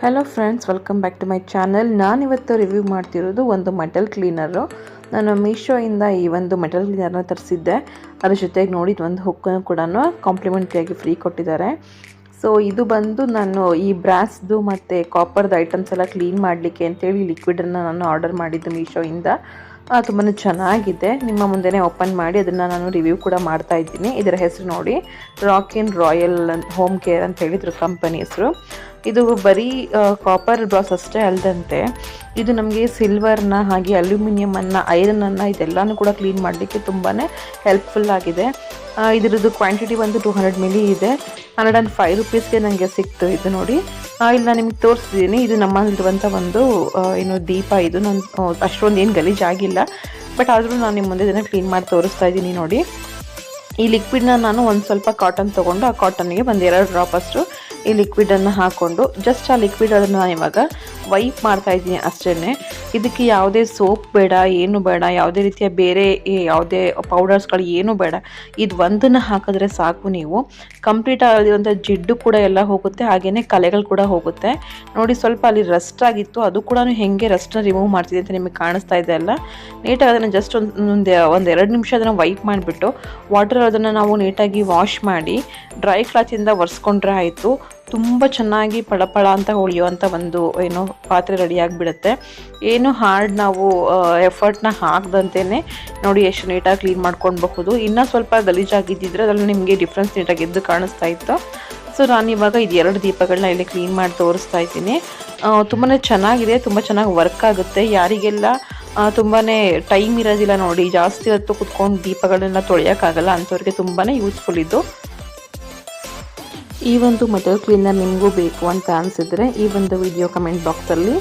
Hello friends, welcome back to my channel. ನಾನಿವತ್ತು review ಮಾಡ್ತಿರೋದು ಒಂದು ಮೆಟಲ್ ಕ್ಲೀನರು. ನಾನು ಮೀಶೋಯಿಂದ ಈ ಒಂದು ಮೆಟಲ್ ಕ್ಲೀನರ್ನ ತರಿಸಿದ್ದೆ. ಅದ್ರ ಜೊತೆಗೆ ನೋಡಿ ಒಂದು ಹುಕ್ಕನ್ನು ಕೂಡ ಕಾಂಪ್ಲಿಮೆಂಟ್ರಿಯಾಗಿ ಫ್ರೀ ಕೊಟ್ಟಿದ್ದಾರೆ. ಸೊ ಇದು ಬಂದು ನಾನು ಈ ಬ್ರಾಸ್ದು ಮತ್ತು ಕಾಪರ್ದು ಐಟಮ್ಸ್ ಎಲ್ಲ ಕ್ಲೀನ್ ಮಾಡಲಿಕ್ಕೆ ಅಂತೇಳಿ ಲಿಕ್ವಿಡನ್ನು ನಾನು ಆರ್ಡರ್ ಮಾಡಿದ್ದು ಮೀಶೋಯಿಂದ. ತುಂಬಾ ಚೆನ್ನಾಗಿದೆ. ನಿಮ್ಮ ಮುಂದೆನೇ ಓಪನ್ ಮಾಡಿ ಅದನ್ನು ನಾನು ರಿವ್ಯೂ ಕೂಡ ಮಾಡ್ತಾ ಇದ್ದೀನಿ. ಇದರ ಹೆಸರು ನೋಡಿ, ರಾಕ್ ಇನ್ ರಾಯಲ್ ಹೋಮ್ ಕೇರ್ ಅಂತ ಹೇಳಿದ್ರು ಕಂಪನಿ ಹೆಸರು. ಇದು ಬರೀ ಕಾಪರ್ ಬ್ರಾಸ್ ಅಷ್ಟೇ ಅಲ್ಲದಂತೆ ಇದು ನಮಗೆ ಸಿಲ್ವರ್ನ ಹಾಗೆ ಅಲ್ಯೂಮಿನಿಯಮನ್ನು, ಐರನನ್ನು ಇದೆಲ್ಲನೂ ಕೂಡ ಕ್ಲೀನ್ ಮಾಡಲಿಕ್ಕೆ ತುಂಬಾ ಹೆಲ್ಪ್ಫುಲ್ ಆಗಿದೆ. ಇದರದ್ದು ಕ್ವಾಂಟಿಟಿ ಬಂದು 200 ml ಇದೆ. 105 rupeesಗೆ ನನಗೆ ಸಿಕ್ತು. ಇದು ನೋಡಿ, ಇಲ್ಲಿ ನಾನು ನಿಮ್ಗೆ ತೋರಿಸ್ತಿದ್ದೀನಿ. ಇದು ನಮ್ಮಲ್ಲಿರುವಂಥ ಒಂದು ಏನು ದೀಪ. ಇದು ನಾನು ಅಷ್ಟೊಂದು ಏನು ಗಲೀಜಾಗಿಲ್ಲ, ಬಟ್ ಆದರೂ ನಾನು ನಿಮ್ಮ ಮುಂದೆ ಇದನ್ನು ಕ್ಲೀನ್ ಮಾಡಿ ತೋರಿಸ್ತಾ ಇದ್ದೀನಿ. ನೋಡಿ, ಈ ಲಿಕ್ವಿಡ್ನ ನಾನು ಒಂದು ಸ್ವಲ್ಪ ಕಾಟನ್ ತೊಗೊಂಡು ಆ ಕಾಟನ್ಗೆ ಒಂದು 2 ಡ್ರಾಪ್ ಅಷ್ಟು ಈ ಲಿಕ್ವಿಡನ್ನು ಹಾಕ್ಕೊಂಡು ಜಸ್ಟ್ ಆ ಲಿಕ್ವಿಡ್ ಅದನ್ನು ನಾನು ಇವಾಗ ವೈಪ್ ಮಾಡ್ತಾ ಇದ್ದೀನಿ ಅಷ್ಟೇ. ಇದಕ್ಕೆ ಯಾವುದೇ ಸೋಪ್ ಬೇಡ, ಏನು ಬೇಡ, ಯಾವುದೇ ರೀತಿಯ ಬೇರೆ ಯಾವುದೇ ಪೌಡರ್ಸ್ಗಳು ಏನೂ ಬೇಡ. ಇದು ಒಂದನ್ನು ಹಾಕಿದ್ರೆ ಸಾಕು. ನೀವು ಕಂಪ್ಲೀಟ್ ಆಗಿರುವಂಥ ಜಿಡ್ಡು ಕೂಡ ಎಲ್ಲ ಹೋಗುತ್ತೆ, ಹಾಗೆಯೇ ಕಲೆಗಳು ಕೂಡ ಹೋಗುತ್ತೆ. ನೋಡಿ, ಸ್ವಲ್ಪ ಅಲ್ಲಿ ರಸ್ಟ್ ಆಗಿತ್ತು, ಅದು ಕೂಡ ಹೆಂಗೆ ರಸ್ಟನ್ನ ರಿಮೂವ್ ಮಾಡ್ತಿದೆ ಅಂತ ನಿಮಗೆ ಕಾಣಿಸ್ತಾ ಇದೆ ಅಲ್ಲ. ನೀಟಾಗಿ ಅದನ್ನು ಜಸ್ಟ್ ಒಂದು 2 ನಿಮಿಷ ಅದನ್ನು ವೈಪ್ ಮಾಡಿಬಿಟ್ಟು ವಾಟರ್ ಅದನ್ನು ನಾವು ನೀಟಾಗಿ ವಾಶ್ ಮಾಡಿ ಡ್ರೈ ಕ್ಲಾತಿಂದ ಒರೆಸ್ಕೊಂಡ್ರೆ ಆಯಿತು. ತುಂಬ ಚೆನ್ನಾಗಿ ಪಳಪಳ ಅಂತ ಹೊಳೆಯುವಂಥ ಒಂದು ಏನು ಪಾತ್ರೆ ರೆಡಿಯಾಗಿಬಿಡುತ್ತೆ. ಏನು ಹಾರ್ಡ್ ನಾವು ಎಫರ್ಟ್ನ ಹಾಕ್ದಂತೆಯೇ ನೋಡಿ ಎಷ್ಟು ನೀಟಾಗಿ ಕ್ಲೀನ್ ಮಾಡ್ಕೊಳ್ಬಹುದು. ಇನ್ನೂ ಸ್ವಲ್ಪ ಗಲೀಜಾಗಿದ್ದಿದ್ರೆ ಅದರಲ್ಲಿ ನಿಮಗೆ ಡಿಫ್ರೆನ್ಸ್ ನೀಟಾಗಿ ಎದ್ದು ಕಾಣಿಸ್ತಾ ಇತ್ತು. ಸೊ ನಾನಿವಾಗ ಇದು 2 ದೀಪಗಳನ್ನ ಇಲ್ಲಿ ಕ್ಲೀನ್ ಮಾಡಿ ತೋರಿಸ್ತಾ ಇದ್ದೀನಿ. ತುಂಬಾ ಚೆನ್ನಾಗಿದೆ, ತುಂಬ ಚೆನ್ನಾಗಿ ವರ್ಕ್ ಆಗುತ್ತೆ. ಯಾರಿಗೆಲ್ಲ ತುಂಬಾ ಟೈಮ್ ಇರೋದಿಲ್ಲ ನೋಡಿ, ಜಾಸ್ತಿ ಹೊತ್ತು ಕುತ್ಕೊಂಡು ದೀಪಗಳನ್ನ ತೊಳೆಯೋಕ್ಕಾಗಲ್ಲ, ಅಂಥವ್ರಿಗೆ ತುಂಬಾ ಯೂಸ್ಫುಲ್ ಇದು. ಈ ಒಂದು ಮೆಟಲ್ ಕ್ಲೀನರ್ ನಿಮಗೂ ಬೇಕು ಅಂತ ಅನಿಸಿದ್ರೆ ಈ ಒಂದು ವಿಡಿಯೋ ಕಮೆಂಟ್ ಬಾಕ್ಸಲ್ಲಿ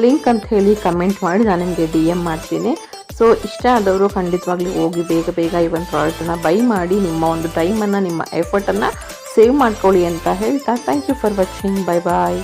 ಲಿಂಕ್ ಅಂತ ಹೇಳಿ ಕಮೆಂಟ್ ಮಾಡಿ ನಾನು ನಿಮಗೆ DM ಮಾಡ್ತೀನಿ. ಸೊ ಇಷ್ಟ ಆದವರು ಖಂಡಿತವಾಗ್ಲೂ ಹೋಗಿ ಬೇಗ ಈ ಒಂದು ಪ್ರಾಡಕ್ಟನ್ನು ಬೈ ಮಾಡಿ ನಿಮ್ಮ ಒಂದು ಟೈಮನ್ನು, ನಿಮ್ಮ ಎಫರ್ಟನ್ನು ಸೇವ್ ಮಾಡ್ಕೊಳ್ಳಿ ಅಂತ ಹೇಳ್ತಾ thank you for watching. Bye.